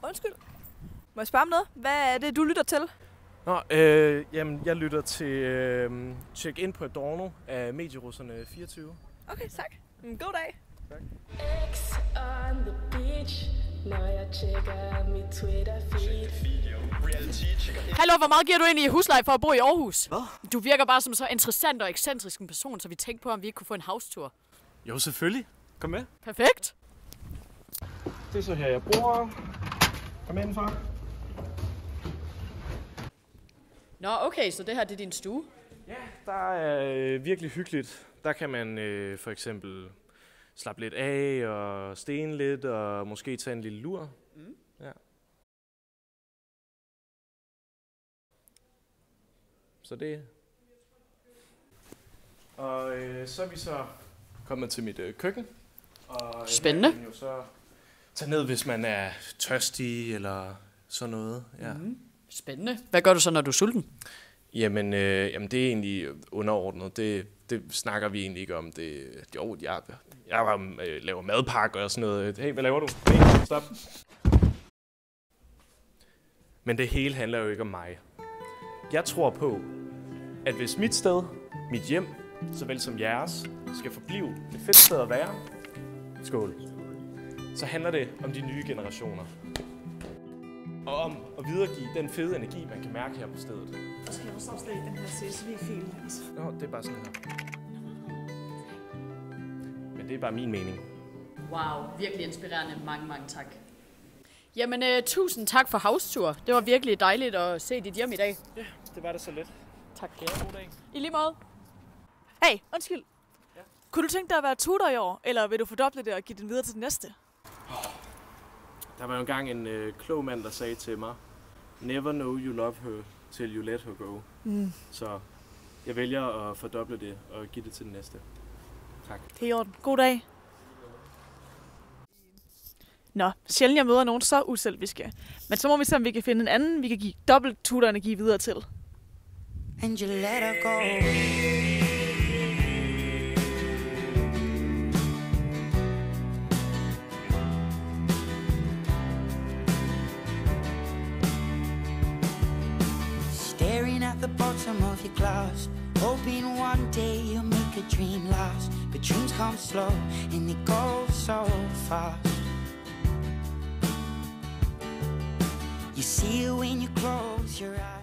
Undskyld. Må jeg spørge om noget? Hvad er det, du lytter til? Nå, jamen, jeg lytter til Check In på Adorno af Medierusserne 24. Okay, tak. God dag. Tak. X on the beach. Når jeg tjekker mit Twitter-feed. Hallo, hvor meget giver du egentlig i husleje for at bo i Aarhus? Hvad? Du virker bare som så interessant og ekscentrisk en person, så vi tænkte på, om vi ikke kunne få en house-tour. Jo, selvfølgelig. Kom med. Perfekt. Det er så her, jeg bor. Kom indenfor. Nå, okay, så det her det er din stue. Ja, der er virkelig hyggeligt. Der kan man for eksempel slappe lidt af og stene lidt og måske tage en lille lur. Ja. Så det. Og så er vi så kommet til mit køkken. Og Spændende. kan man jo så tage ned, hvis man er tørstig eller sådan noget. Ja. Spændende. Hvad gør du så, når du er sulten? Jamen, det er egentlig underordnet. Det snakker vi egentlig ikke om. Jo, jeg laver madpakke og sådan noget. Hey, hvad laver du? Hey, stop. Men det hele handler jo ikke om mig. Jeg tror på, at hvis mit sted, mit hjem, såvel som jeres, skal forblive et fedt sted at være, skål, så handler det om de nye generationer. Og om at videregive den fede energi, man kan mærke her på stedet. Så skal jeg også afslæge den her CSV-fil. Nå, det er bare sådan her. Men det er bare min mening. Wow, virkelig inspirerende. Mange, mange tak. Jamen, tusind tak for house-tour. Det var virkelig dejligt at se dit hjem i dag. Ja, det var det så let. Tak. God dag. I lige måde. Hey, undskyld. Ja? Kunne du tænke dig at være tutor i år, eller vil du fordoble det og give den videre til den næste? Der var jo engang en klog mand, der sagde til mig, never know you love her, till you let her go. Så jeg vælger at fordoble det og give det til den næste. Tak. Det er i orden. God dag. Nå, sjældent jeg møder nogen så uselviske. Men så må vi se, om vi kan finde en anden, vi kan give dobbelt tutorenergi videre til. And you let her go. Staring at the bottom of your glass, hoping one day you'll make a dream last. But dreams come slow and they go so fast. You see it when you close your eyes.